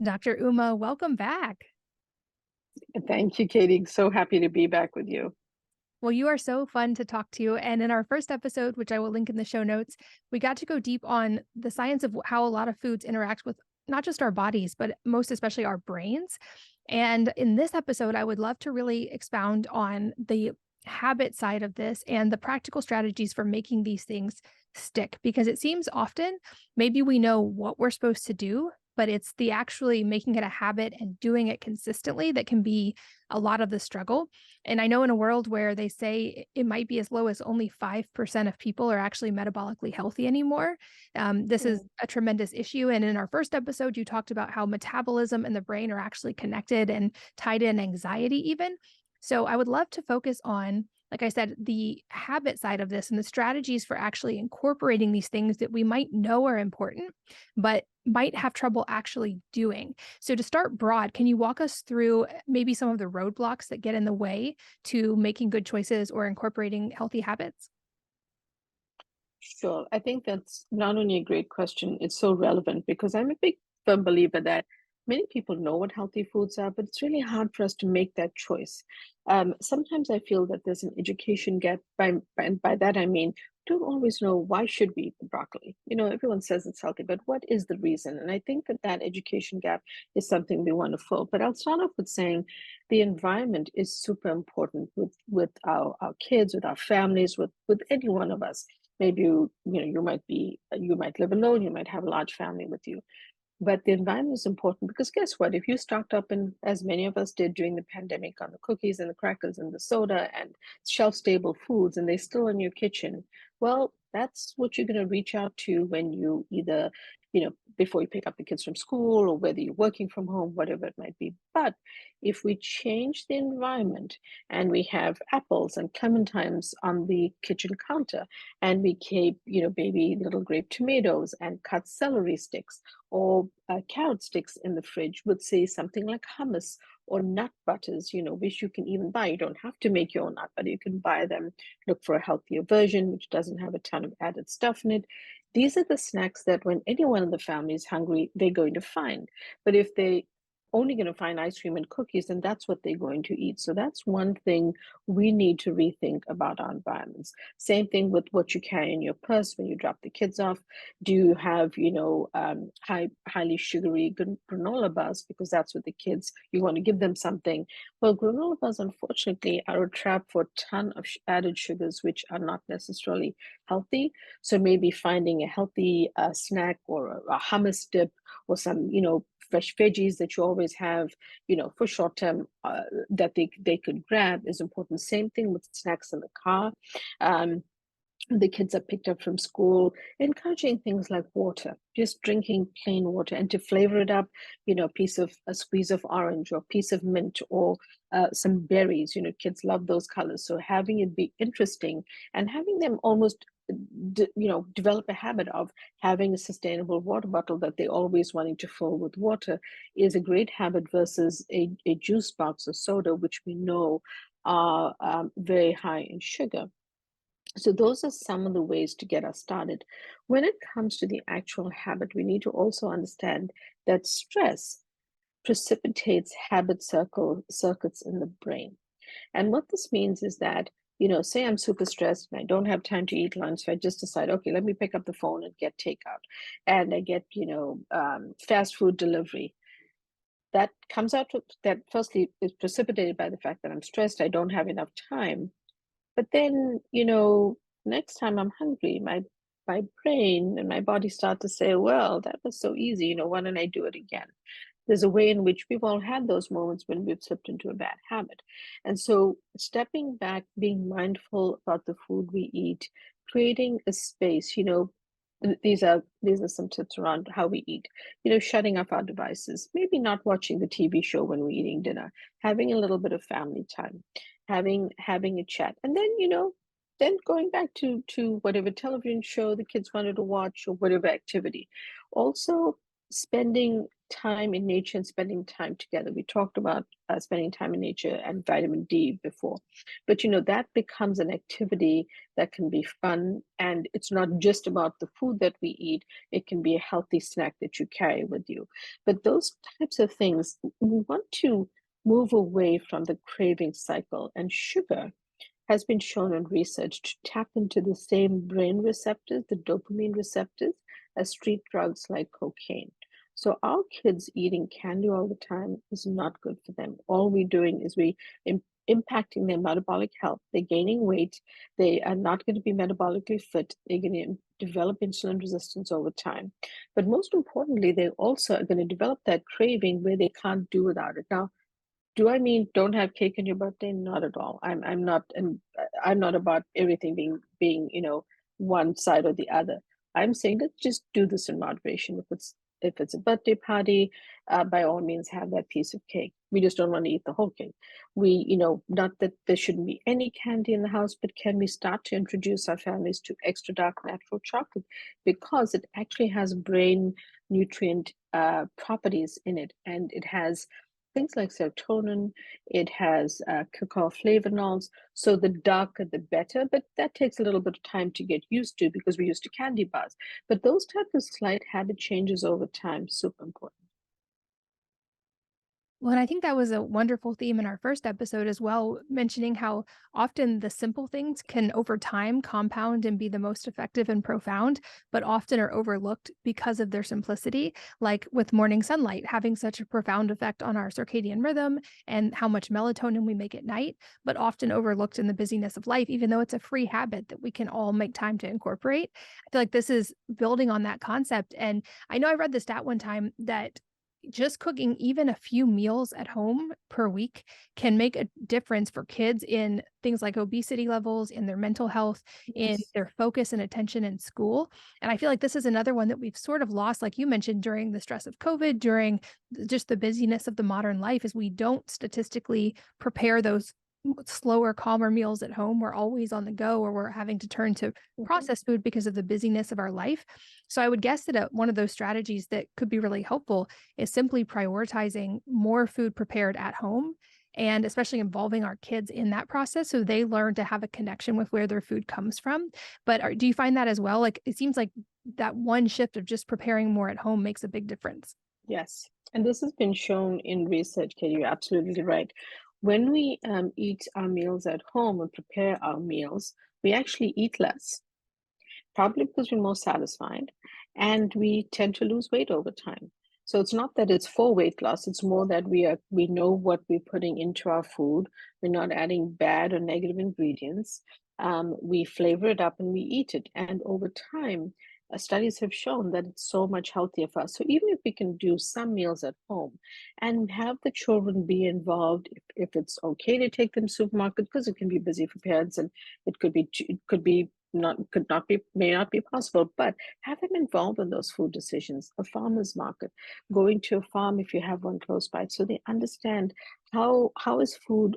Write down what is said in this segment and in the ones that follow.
Dr. Uma, welcome back. Thank you, Katie. So happy to be back with you. Well, you are so fun to talk to. And in our first episode, which I will link in the show notes, we got to go deep on the science of how a lot of foods interact with not just our bodies, but most especially our brains. And in this episode, I would love to really expound on the habit side of this and the practical strategies for making these things stick, because it seems often maybe we know what we're supposed to do, but it's the actually making it a habit and doing it consistently that can be a lot of the struggle. And I know in a world where they say it might be as low as only 5% of people are actually metabolically healthy anymore, this is Mm. a tremendous issue. And in our first episode, you talked about how metabolism and the brain are actually connected and tied in anxiety, even. So I would love to focus on, like I said, the habit side of this and the strategies for actually incorporating these things that we might know are important, but might have trouble actually doing. So to start broad, can you walk us through maybe some of the roadblocks that get in the way to making good choices or incorporating healthy habits? Sure. I think that's not only a great question, it's so relevant because I'm a big firm believer that many people know what healthy foods are, but it's really hard for us to make that choice. Sometimes I feel that there's an education gap. And by that I mean, we don't always know why should we eat the broccoli. Everyone says it's healthy, but what is the reason? And I think that education gap is something we want to fill. But I'll start off with saying the environment is super important with our kids, with our families, with any one of us. Maybe you might live alone, you might have a large family with you, but the environment is important because guess what? If you stocked up, in as many of us did during the pandemic, on the cookies and the crackers and the soda and shelf stable foods, and they're still in your kitchen, well, that's what you're going to reach out to when you either, before you pick up the kids from school, or whether you're working from home, whatever it might be. But if we change the environment and we have apples and clementines on the kitchen counter, and we keep, baby little grape tomatoes and cut celery sticks or carrot sticks in the fridge, would say something like hummus or nut butters, which you can even buy. You don't have to make your own nut butter. You can buy them, look for a healthier version, which doesn't have a ton of added stuff in it. These are the snacks that when anyone in the family is hungry, they're going to find. But if they only going to find ice cream and cookies, then that's what they're going to eat. So that's one thing we need to rethink about our environments. Same thing with what you carry in your purse when you drop the kids off. Do you have, highly sugary granola bars because that's what the kids, you want to give them something. Well, granola bars, unfortunately, are a trap for a ton of added sugars, which are not necessarily healthy. So maybe finding a healthy snack or a hummus dip or some, fresh veggies that you always have, for short term that they could grab is important. Same thing with snacks in the car. Um, the kids are picked up from school, encouraging things like water, just drinking plain water, and to flavor it up, a squeeze of orange or a piece of mint or some berries. Kids love those colors. So having it be interesting and having them almost, develop a habit of having a sustainable water bottle that they always wanting to fill with water is a great habit versus a juice box or soda, which we know are very high in sugar. So those are some of the ways to get us started. When it comes to the actual habit, we need to also understand that stress precipitates circuits in the brain. And what this means is that, say I'm super stressed and I don't have time to eat lunch, so I just decide, okay, let me pick up the phone and get takeout, and I get, fast food delivery. That comes out to that. Firstly, is precipitated by the fact that I'm stressed. I don't have enough time, but then, next time I'm hungry, my brain and my body start to say, well, that was so easy, why don't I do it again? There's a way in which we've all had those moments when we've slipped into a bad habit. And so stepping back, being mindful about the food we eat, creating a space, these are some tips around how we eat. Shutting off our devices, maybe not watching the TV show when we're eating dinner, having a little bit of family time, having a chat, and then then going back to whatever television show the kids wanted to watch or whatever activity. Also spending time in nature and spending time together. We talked about spending time in nature and vitamin D before, but that becomes an activity that can be fun, and it's not just about the food that we eat. It can be a healthy snack that you carry with you. But those types of things, we want to move away from the craving cycle, and sugar has been shown in research to tap into the same brain receptors, the dopamine receptors, as street drugs like cocaine. So our kids eating candy all the time is not good for them. All we're doing is impacting their metabolic health. They're gaining weight. They are not going to be metabolically fit. They're going to develop insulin resistance over time. But most importantly, they also are going to develop that craving where they can't do without it. Now, do I mean don't have cake on your birthday? Not at all. I'm not, and I'm not about everything being one side or the other. I'm saying let's just do this in moderation. If it's a birthday party, by all means have that piece of cake. We just don't want to eat the whole cake. Not that there shouldn't be any candy in the house, but can we start to introduce our families to extra dark natural chocolate, because it actually has brain nutrient properties in it, and it has things like serotonin. It has cacao flavonols. So the darker, the better. But that takes a little bit of time to get used to because we're used to candy bars. But those type of slight habit changes over time, super important. Well, and I think that was a wonderful theme in our first episode as well, mentioning how often the simple things can over time compound and be the most effective and profound, but often are overlooked because of their simplicity, like with morning sunlight having such a profound effect on our circadian rhythm and how much melatonin we make at night, but often overlooked in the busyness of life, even though it's a free habit that we can all make time to incorporate. I feel like this is building on that concept. And I know I read the stat one time that just cooking even a few meals at home per week can make a difference for kids in things like obesity levels, in their mental health, in Yes. their focus and attention in school. And I feel like this is another one that we've sort of lost, like you mentioned, during the stress of COVID, during just the busyness of the modern life, is we don't statistically prepare those slower, calmer meals at home. We're always on the go, or we're having to turn to Mhm. processed food because of the busyness of our life. So I would guess that one of those strategies that could be really helpful is simply prioritizing more food prepared at home, and especially involving our kids in that process so they learn to have a connection with where their food comes from. But do you find that as well? Like it seems like that one shift of just preparing more at home makes a big difference. Yes. And this has been shown in research, Katie. You're absolutely right. When we eat our meals at home and prepare our meals, we actually eat less, probably because we're more satisfied, and we tend to lose weight over time. So it's not that it's for weight loss, it's more that we know what we're putting into our food. We're not adding bad or negative ingredients. We flavor it up and we eat it. And over time, studies have shown that it's so much healthier for us. So even if we can do some meals at home and have the children be involved, if it's okay to take them to the supermarket, because it can be busy for parents, and it could not be may not be possible, but have them involved in those food decisions. A farmer's market, going to a farm if you have one close by, so they understand how is food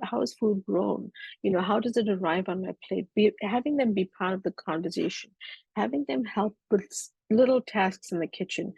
grown. How does it arrive on my plate? Having them be part of the conversation, having them help with little tasks in the kitchen,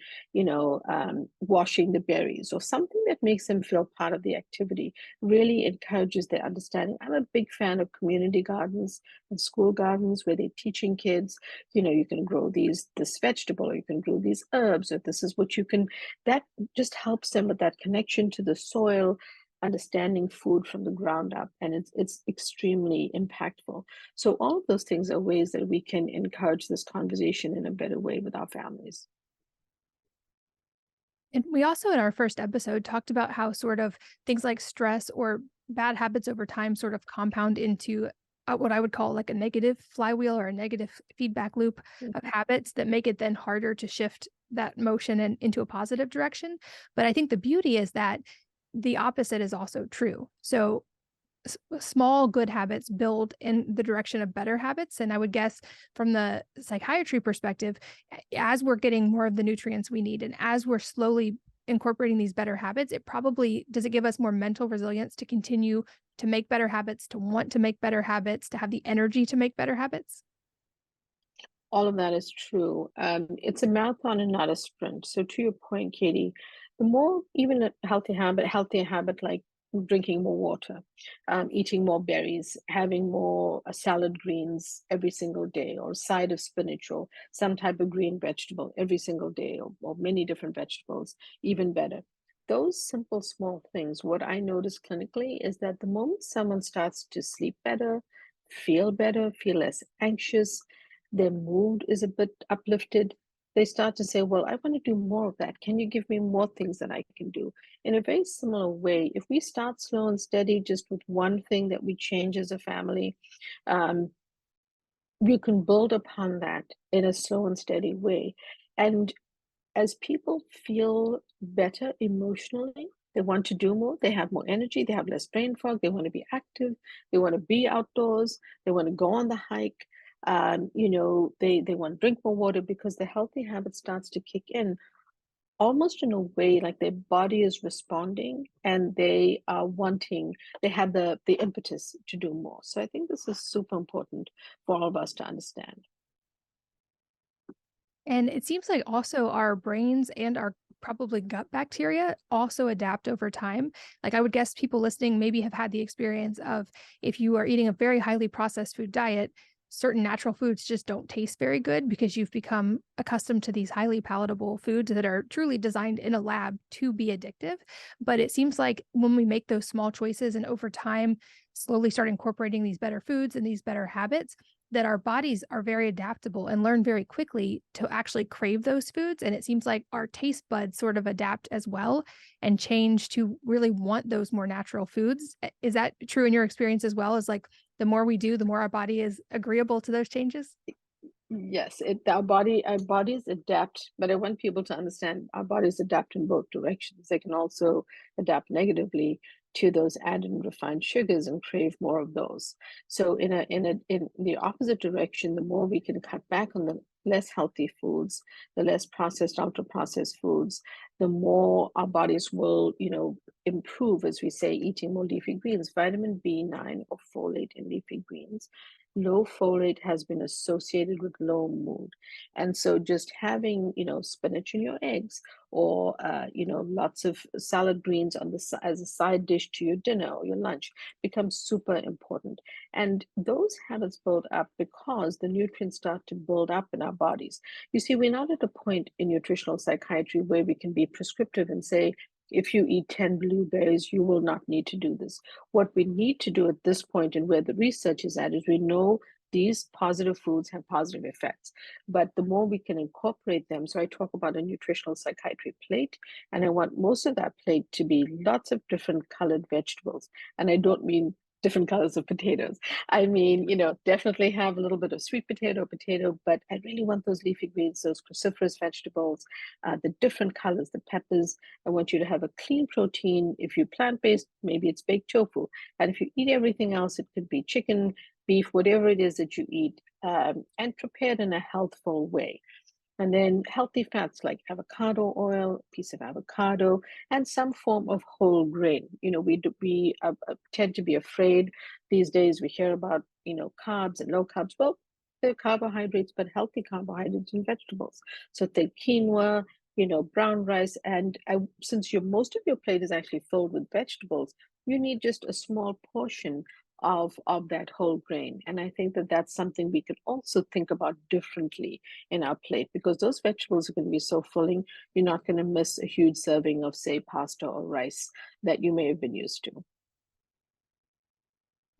washing the berries or something that makes them feel part of the activity, really encourages their understanding. I'm a big fan of community gardens and school gardens where they're teaching kids, you can grow this vegetable, or you can grow these herbs, or this is what you can. That just helps them with that connection to the soil, understanding food from the ground up, and it's extremely impactful. So all of those things are ways that we can encourage this conversation in a better way with our families. And we also, in our first episode, talked about how sort of things like stress or bad habits over time sort of compound into what I would call like a negative flywheel or a negative feedback loop of Mhm. habits that make it then harder to shift that motion and into a positive direction. But I think the beauty is that the opposite is also true. So small good habits build in the direction of better habits. And I would guess from the psychiatry perspective, as we're getting more of the nutrients we need and as we're slowly incorporating these better habits, it probably does it give us more mental resilience to continue to make better habits, to want to make better habits, to have the energy to make better habits? All of that is true. It's a marathon and not a sprint. So to your point, Katie, the more even a healthier habit like drinking more water, eating more berries, having more salad greens every single day, or a side of spinach, or some type of green vegetable every single day, or many different vegetables, even better. Those simple, small things, what I notice clinically is that the moment someone starts to sleep better, feel less anxious, their mood is a bit uplifted, they start to say, well, I want to do more of that. Can you give me more things that I can do? In a very similar way, if we start slow and steady just with one thing that we change as a family, um, you can build upon that in a slow and steady way. And as people feel better emotionally, they want to do more, they have more energy, they have less brain fog, they want to be active, they want to be outdoors, they want to go on the hike. They want to drink more water because the healthy habit starts to kick in almost in a way like their body is responding and they are wanting, they have the impetus to do more. So I think this is super important for all of us to understand. And it seems like also our brains and our probably gut bacteria also adapt over time. Like I would guess people listening maybe have had the experience of if you are eating a very highly processed food diet, certain natural foods just don't taste very good because you've become accustomed to these highly palatable foods that are truly designed in a lab to be addictive. But it seems like when we make those small choices and over time slowly start incorporating these better foods and these better habits, that our bodies are very adaptable and learn very quickly to actually crave those foods. And it seems like our taste buds sort of adapt as well and change to really want those more natural foods. Is that true in your experience as well? As like the more we do, the more our body is agreeable to those changes? Yes, our bodies adapt, but I want people to understand our bodies adapt in both directions. They can also adapt negatively to those added and refined sugars and crave more of those. So in the opposite direction, the more we can cut back on the less healthy foods, the less processed, ultra processed foods, the more our bodies will, improve, as we say, eating more leafy greens, vitamin B9 or folate in leafy greens. Low folate has been associated with low mood. And so just having, spinach in your eggs or, lots of salad greens as a side dish to your dinner or your lunch becomes super important. And those habits build up because the nutrients start to build up in our bodies. You see, we're not at a point in nutritional psychiatry where we can be prescriptive and say, if you eat 10 blueberries, you will not need to do this. What we need to do at this point and where the research is at is we know these positive foods have positive effects, but the more we can incorporate them. So I talk about a nutritional psychiatry plate, and I want most of that plate to be lots of different colored vegetables. And I don't mean different colors of potatoes. I mean, definitely have a little bit of sweet potato, but I really want those leafy greens, those cruciferous vegetables, the different colors, the peppers. I want you to have a clean protein. If you're plant-based, maybe it's baked tofu. And if you eat everything else, it could be chicken, beef, whatever it is that you eat, and prepared in a healthful way. And then healthy fats like avocado oil, piece of avocado, and some form of whole grain. We tend to be afraid these days. We hear about carbs and low carbs. Well, they're carbohydrates, but healthy carbohydrates and vegetables. So think quinoa, brown rice, and since most of your plate is actually filled with vegetables, you need just a small portion of that whole grain. And I think that that's something we could also think about differently in our plate because those vegetables are going to be so filling, you're not going to miss a huge serving of, say, pasta or rice that you may have been used to.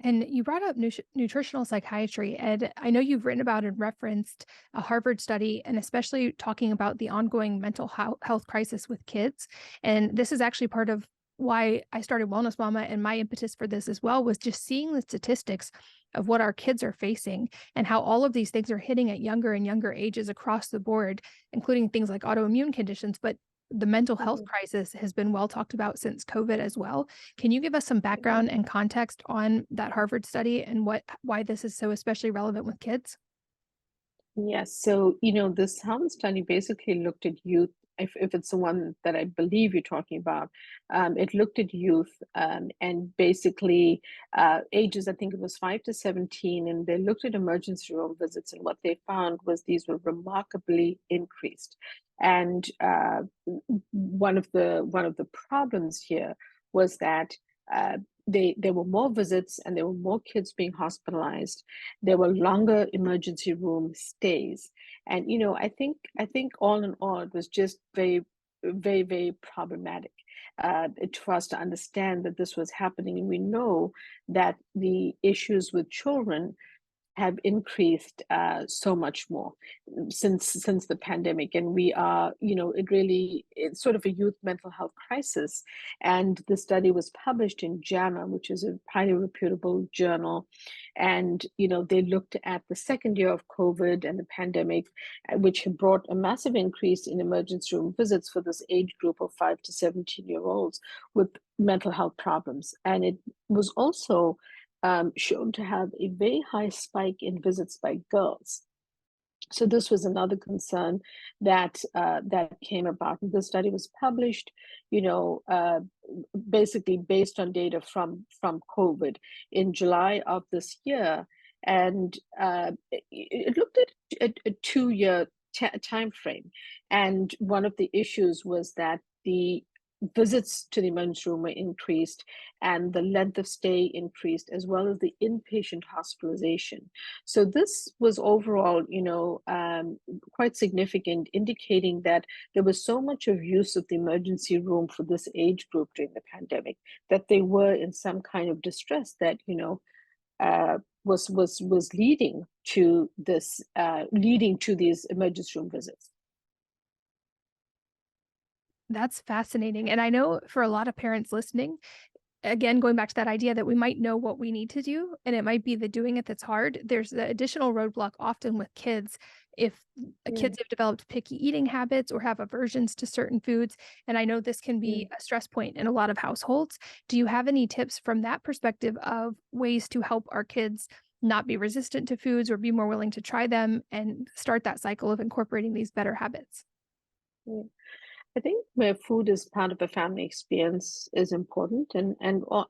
And you brought up nutritional psychiatry, and I know you've written about and referenced a Harvard study, and especially talking about the ongoing mental health crisis with kids. And this is actually part of why I started Wellness Mama, and my impetus for this as well was just seeing the statistics of what our kids are facing and how all of these things are hitting at younger and younger ages across the board, including things like autoimmune conditions, but the mental health Mhm. crisis has been well talked about since COVID as well. Can you give us some Mhm. background and context on that Harvard study and why this is so especially relevant with kids? Yes. So, this Harvard study basically looked at youth. If it's the one that I believe you're talking about, it looked at youth and basically ages, I think it was 5 to 17, and they looked at emergency room visits. And what they found was these were remarkably increased. And one of the problems here was that there were more visits and there were more kids being hospitalized. There were longer emergency room stays. And I think all in all it was just very, very, very problematic for us to understand that this was happening. And we know that the issues with children have increased so much more since the pandemic. And we are, it's sort of a youth mental health crisis. And the study was published in JAMA, which is a highly reputable journal. And they looked at the second year of COVID and the pandemic, which had brought a massive increase in emergency room visits for this age group of 5 to 17-year-olds with mental health problems. And it was also shown to have a very high spike in visits by girls. So this was another concern that came about. And the study was published, you know, uh, basically based on data from COVID in July of this year, and it looked at a 2 year time frame. And one of the issues was that the visits to the emergency room were increased and the length of stay increased, as well as the inpatient hospitalization. So this was overall, quite significant, indicating that there was so much of use of the emergency room for this age group during the pandemic that they were in some kind of distress that was leading to these emergency room visits. That's fascinating. And I know for a lot of parents listening, again, going back to that idea that we might know what we need to do, and it might be the doing it that's hard. There's the additional roadblock often with kids. If Yeah. kids have developed picky eating habits or have aversions to certain foods, and I know this can Yeah. be a stress point in a lot of households. Do you have any tips from that perspective of ways to help our kids not be resistant to foods or be more willing to try them and start that cycle of incorporating these better habits? Yeah. I think where food is part of a family experience is important, and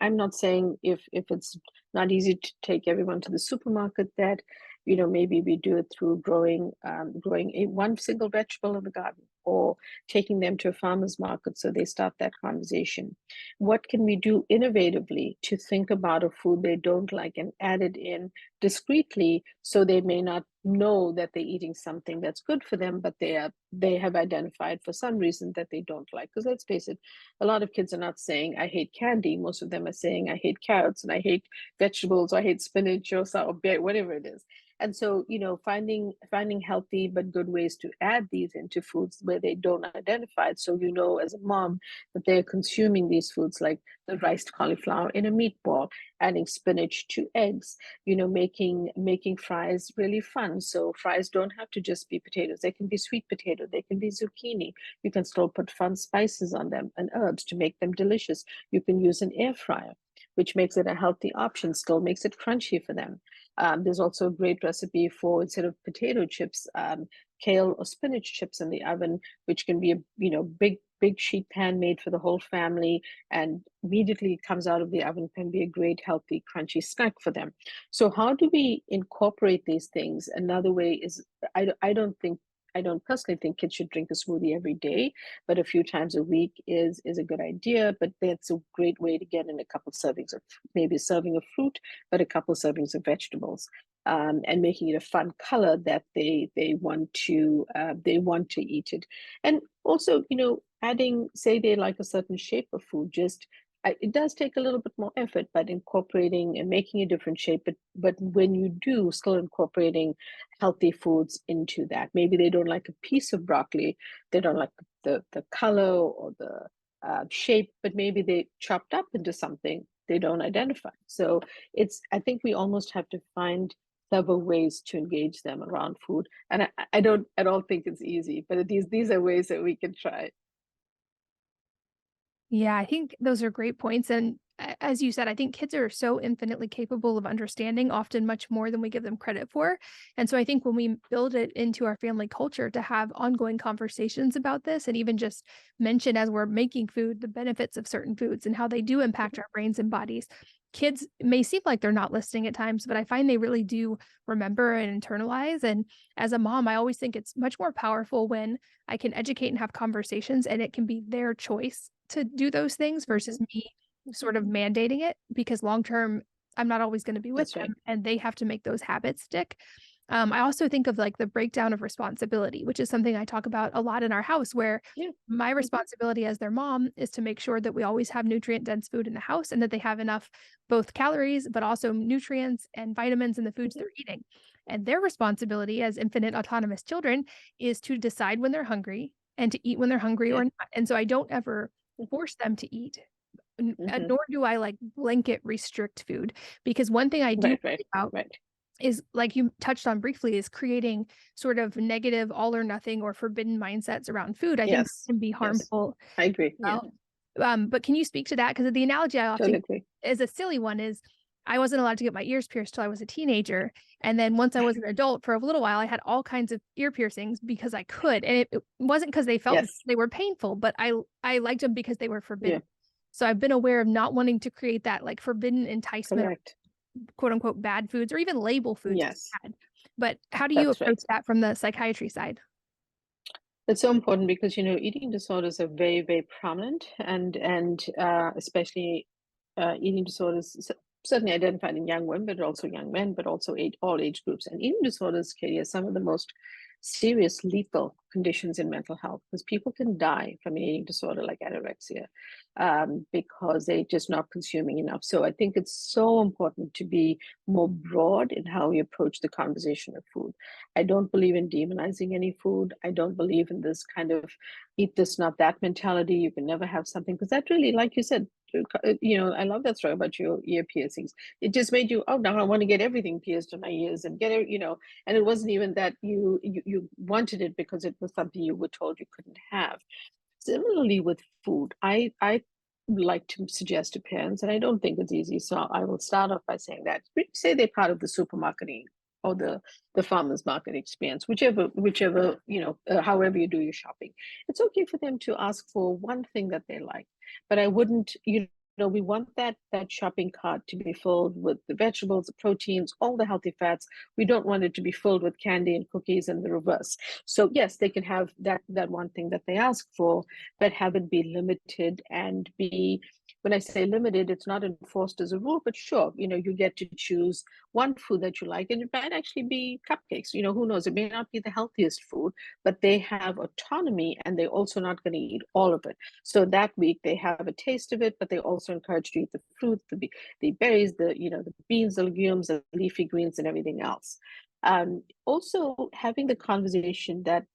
I'm not saying if it's not easy to take everyone to the supermarket, that maybe we do it through growing a one single vegetable in the garden, or taking them to a farmer's market so they start that conversation. What can we do innovatively to think about a food they don't like and add it in discreetly, so they may not know that they're eating something that's good for them, but they have identified for some reason that they don't like. Because let's face it, a lot of kids are not saying I hate candy. Most of them are saying I hate carrots and I hate vegetables, or I hate spinach or sour beer, whatever it is. And so, finding healthy but good ways to add these into foods where they don't identify it. So as a mom, that they're consuming these foods like the riced cauliflower in a meatball, adding spinach to eggs, making fries really fun. So fries don't have to just be potatoes. They can be sweet potato, they can be zucchini. You can still put fun spices on them and herbs to make them delicious. You can use an air fryer, which makes it a healthy option, still makes it crunchy for them. There's also a great recipe for, instead of potato chips, kale or spinach chips in the oven, which can be a big sheet pan made for the whole family, and immediately comes out of the oven, can be a great healthy crunchy snack for them. So how do we incorporate these things? Another way is, I don't personally think kids should drink a smoothie every day, but a few times a week is a good idea. But that's a great way to get in a couple servings of, maybe a serving of fruit, but a couple servings of vegetables, and making it a fun color that they want to eat it. And also, adding, say they like a certain shape of food, just it does take a little bit more effort, but incorporating and making a different shape. But when you do, still incorporating healthy foods into that. Maybe they don't like a piece of broccoli, they don't like the color or the shape, but maybe they chopped up into something they don't identify. So I think we almost have to find several ways to engage them around food. And I don't at all think it's easy, but these are ways that we can try. Yeah, I think those are great points. And as you said, I think kids are so infinitely capable of understanding, often much more than we give them credit for. And so I think when we build it into our family culture to have ongoing conversations about this and even just mention as we're making food the benefits of certain foods and how they do impact our brains and bodies. Kids may seem like they're not listening at times, but I find they really do remember and internalize. And as a mom, I always think it's much more powerful when I can educate and have conversations and it can be their choice to do those things versus Mhm, me mhm. sort of mandating it because long term, I'm not always going to be with That's them right. and they have to make those habits stick. I also think of like the breakdown of responsibility, which is something I talk about a lot in our house, where Yeah. my Mhm, responsibility as their mom is to make sure that we always have nutrient dense food in the house and that they have enough both calories, but also nutrients and vitamins in the foods mhm. they're eating. And their responsibility as infinite autonomous children is to decide when they're hungry and to eat when they're hungry Yeah. or not. And so I don't ever Mhm, force them to eat mhm. nor do I like blanket restrict food because one thing I do Right, worry right, about right. is like you touched on briefly is creating sort of negative all or nothing or forbidden mindsets around food. I think Yes. can be Yes. harmful I agree. as Yeah. well. But can you speak to that? Because the analogy I often Totally agree. is a silly one is I wasn't allowed to get my ears pierced till I was a teenager. And then once I was an adult for a little while, I had all kinds of ear piercings because I could. And it wasn't because they felt Yes. they were painful, but I liked them because they were Yeah. forbidden. So I've been aware of not wanting to create that like forbidden enticement, Correct. quote unquote bad foods, or even label foods as Yes. bad. But how do you That's right. approach that from the psychiatry side? It's so important because, eating disorders are very, very prominent and especially eating disorders certainly identified in young women, but also young men, but also all age groups. And eating disorders, Katie, are some of the most serious lethal conditions in mental health because people can die from an eating disorder like anorexia because they're just not consuming enough. So I think it's so important to be more broad in how we approach the conversation of food. I don't believe in demonizing any food. I don't believe in this kind of eat this, not that mentality. You can never have something because that really, like you said, I love that story about your ear piercings. It just made you, oh, now I want to get everything pierced in my ears and get it, and it wasn't even that you wanted it because it was something you were told you couldn't have. Similarly with food, I like to suggest to parents, and I don't think it's easy, so I will start off by saying that say they're part of the supermarketing or the farmers market experience, whichever however you do your shopping. It's okay for them to ask for one thing that they like, but I wouldn't. We want that shopping cart to be filled with the vegetables, the proteins, all the healthy fats. We don't want it to be filled with candy and cookies and the reverse. So yes, they can have that one thing that they ask for, but have it be limited and be, when I say limited, it's not enforced as a rule, but sure, you get to choose one food that you like, and it might actually be cupcakes. Who knows? It may not be the healthiest food, but they have autonomy and they're also not going to eat all of it. So that week they have a taste of it, but they also encourage to eat the fruit, the berries, the beans, the legumes, the leafy greens, and everything else. Also having the conversation that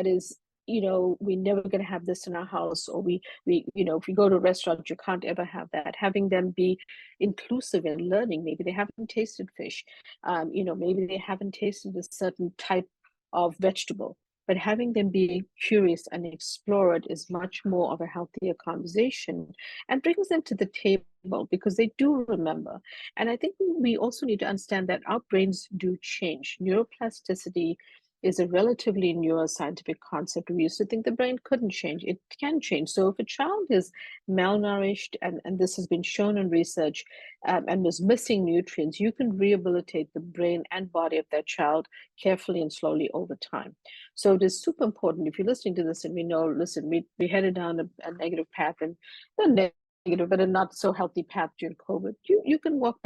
is, we're never going to have this in our house, or if you go to a restaurant, you can't ever have that. Having them be inclusive in learning. Maybe they haven't tasted fish. Maybe they haven't tasted a certain type of vegetable, but having them be curious and explore it is much more of a healthier conversation and brings them to the table because they do remember. And I think we also need to understand that our brains do change. Neuroplasticity is a relatively newer scientific concept. We used to think the brain couldn't change. It can change. So if a child is malnourished, and this has been shown in research, and is missing nutrients, you can rehabilitate the brain and body of that child carefully and slowly over time. So it is super important. If you're listening to this and we know, listen, we headed down a negative path, and not negative, but a not so healthy path during COVID, you can walk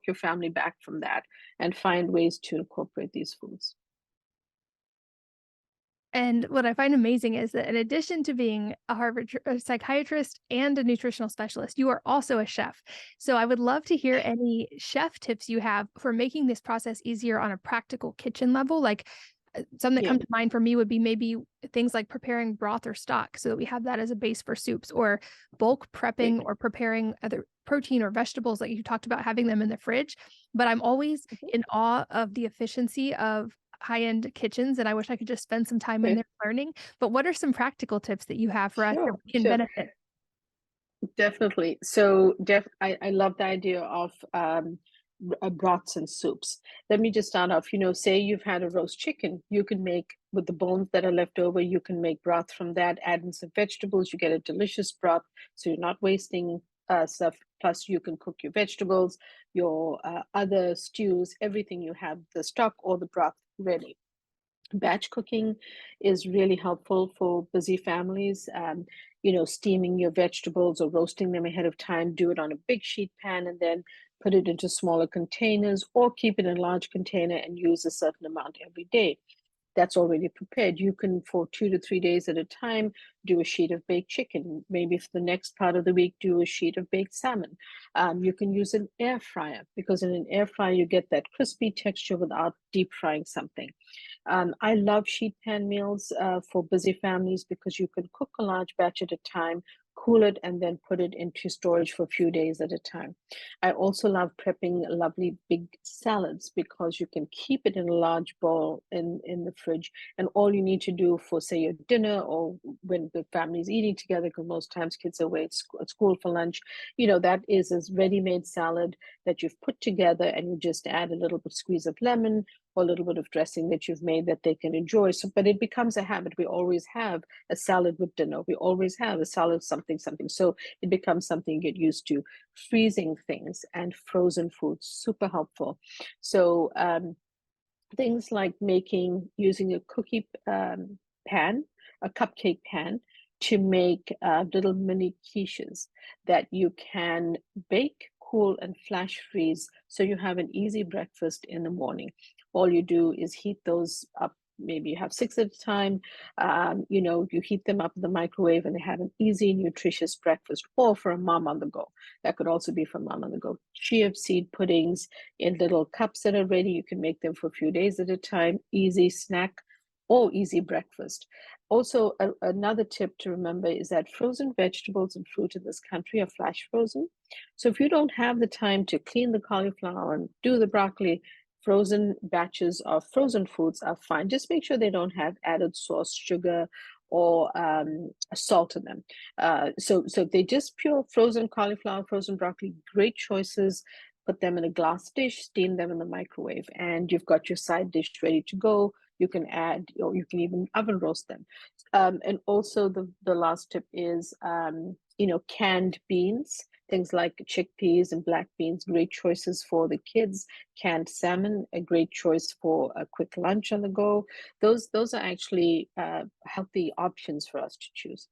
your family back from that and find ways to incorporate these foods. And what I find amazing is that in addition to being a a psychiatrist and a nutritional specialist, you are also a chef. So I would love to hear any chef tips you have for making this process easier on a practical kitchen level. Like some that Yeah. come to mind for me would be maybe things like preparing broth or stock so that we have that as a base for soups, or bulk prepping Great. or preparing other protein or vegetables like you talked about having them in the fridge. But I'm always Mhm. in awe of the efficiency of high-end kitchens, and I wish I could just spend some time in Great. there learning. But what are some practical tips that you have for us that Sure. we can Sure. benefit? Definitely. So, I love the idea of broths and soups. Let me just start off. Say you've had a roast chicken, you can make with the bones that are left over, you can make broth from that, add in some vegetables, you get a delicious broth. So, you're not wasting stuff. Plus, you can cook your vegetables, your other stews, everything you have, the stock or the broth ready. Batch cooking is really helpful for busy families. Steaming your vegetables or roasting them ahead of time, do it on a big sheet pan and then put it into smaller containers or keep it in a large container and use a certain amount every day. That's already prepared. You can, for 2 to 3 days at a time, do a sheet of baked chicken. Maybe for the next part of the week, do a sheet of baked salmon. You can use an air fryer because in an air fryer, you get that crispy texture without deep frying something. I love sheet pan meals for busy families because you can cook a large batch at a time, cool it, and then put it into storage for a few days at a time. I also love prepping lovely big salads because you can keep it in a large bowl in the fridge. And all you need to do for, say, your dinner or when the family's eating together, because most times kids are away at school for lunch, that is a ready-made salad that you've put together and you just add a little bit squeeze of lemon or a little bit of dressing that you've made that they can enjoy. So, but it becomes a habit. We always have a salad with dinner. We always have a salad, something, something. So it becomes something you get used to. Freezing things and frozen foods, super helpful. So things like using a cookie pan, a cupcake pan, to make little mini quiches that you can bake, cool, and flash freeze so you have an easy breakfast in the morning. All you do is heat those up. Maybe you have six at a time. You heat them up in the microwave and they have an easy, nutritious breakfast, or for a mom on the go. That could also be for mom on the go. Chia seed puddings in little cups that are ready. You can make them for a few days at a time. Easy snack or easy breakfast. Also, another tip to remember is that frozen vegetables and fruit in this country are flash frozen. So if you don't have the time to clean the cauliflower and do the broccoli, frozen batches of frozen foods are fine. Just make sure they don't have added sauce, sugar, or salt in them. So if they just pure frozen cauliflower, frozen broccoli, great choices. Put them in a glass dish, steam them in the microwave, and you've got your side dish ready to go. You can add, or you can even oven roast them. And also the last tip is, canned beans, things like chickpeas and black beans, great choices for the kids. Canned salmon, a great choice for a quick lunch on the go. Those are actually healthy options for us to choose.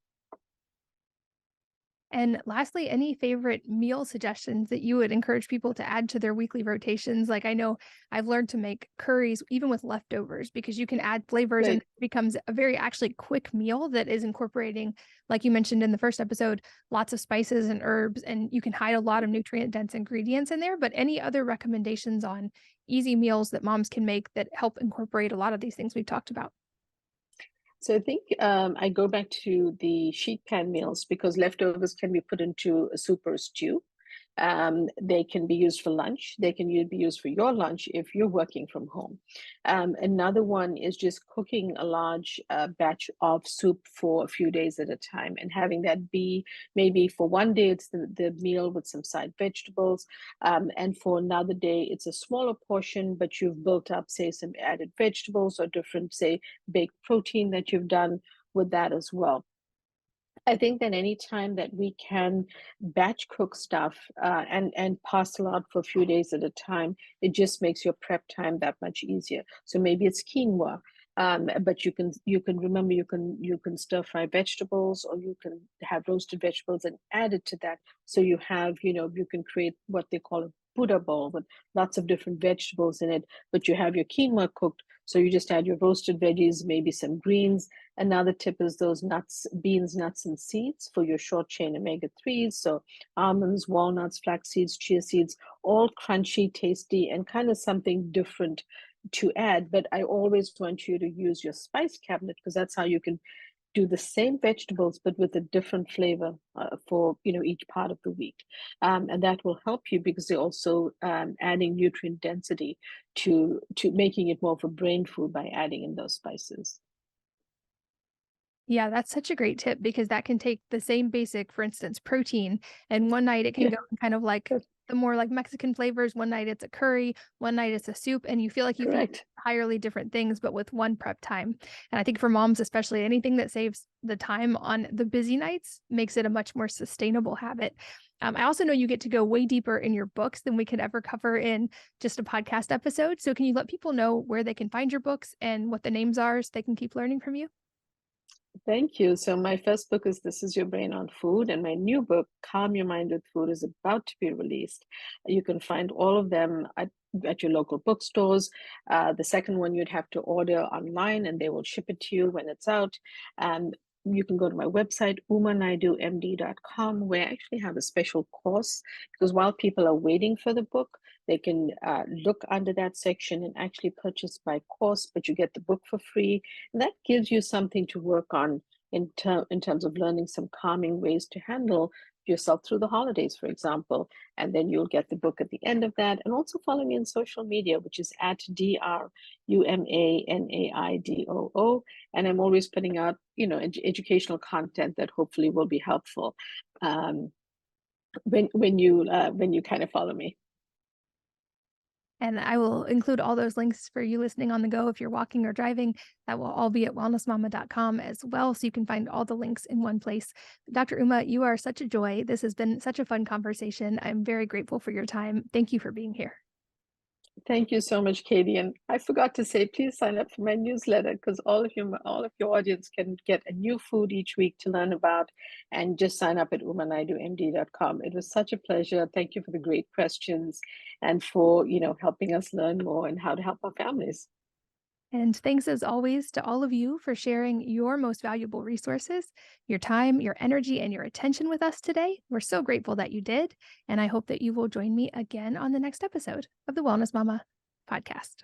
And lastly, any favorite meal suggestions that you would encourage people to add to their weekly rotations? Like I know I've learned to make curries even with leftovers because you can add flavors and Right. it becomes a very actually quick meal that is incorporating, like you mentioned in the first episode, lots of spices and herbs, and you can hide a lot of nutrient dense ingredients in there. But any other recommendations on easy meals that moms can make that help incorporate a lot of these things we've talked about? So I think I go back to the sheet pan meals because leftovers can be put into a soup or a stew. They can be used for lunch. They can be used for your lunch if you're working from home. Another one is just cooking a large batch of soup for a few days at a time and having that be maybe for one day it's the meal with some side vegetables. And for another day it's a smaller portion, but you've built up, say, some added vegetables or different, say, baked protein that you've done with that as well. I think that any time that we can batch cook stuff and parcel out for a few days at a time, it just makes your prep time that much easier. So maybe it's quinoa, but you can remember you can stir fry vegetables or you can have roasted vegetables and add it to that. So you have you can create what they call a Buddha bowl with lots of different vegetables in it, but you have your quinoa cooked. So you just add your roasted veggies, maybe some greens. Another tip is those nuts, beans, nuts, and seeds for your short chain omega 3s. So almonds, walnuts, flax seeds, chia seeds, all crunchy, tasty, and kind of something different to add. But I always want you to use your spice cabinet because that's how you can do the same vegetables but with a different flavor for each part of the week, and that will help you because they're also adding nutrient density to making it more of a brain food by adding in those spices. Yeah, that's such a great tip because that can take the same basic, for instance, protein, and one night it can Yeah, go in kind of like that's the more like Mexican flavors, one night it's a curry, one night it's a soup, and you feel like you've eaten correct. entirely different things, but with one prep time. And I think for moms, especially, anything that saves the time on the busy nights makes it a much more sustainable habit. I also know you get to go way deeper in your books than we could ever cover in just a podcast episode. So can you let people know where they can find your books and what the names are so they can keep learning from you? Thank you. So my first book is This Is Your Brain on Food, and my new book, Calm Your Mind with Food, is about to be released. You can find all of them at your local bookstores. The second one you'd have to order online, and they will ship it to you when it's out. Um, you can go to my website, umanaidoomd.com, where I actually have a special course because while people are waiting for the book, they can look under that section and actually purchase my course, but you get the book for free, and that gives you something to work on in terms of learning some calming ways to handle yourself through the holidays, for example. And then you'll get the book at the end of that. And also follow me on social media, which is at DRUMANAIDOO. And I'm always putting out, educational content that hopefully will be helpful um, when you kind of follow me. And I will include all those links for you listening on the go if you're walking or driving. That will all be at wellnessmama.com as well. So you can find all the links in one place. Dr. Uma, you are such a joy. This has been such a fun conversation. I'm very grateful for your time. Thank you for being here. Thank you so much, Katie. And I forgot to say, please sign up for my newsletter because all of your audience can get a new food each week to learn about. And just sign up at umanaidoomd.com. It was such a pleasure. Thank you for the great questions and for helping us learn more and how to help our families. And thanks as always to all of you for sharing your most valuable resources, your time, your energy, and your attention with us today. We're so grateful that you did. And I hope that you will join me again on the next episode of the Wellness Mama podcast.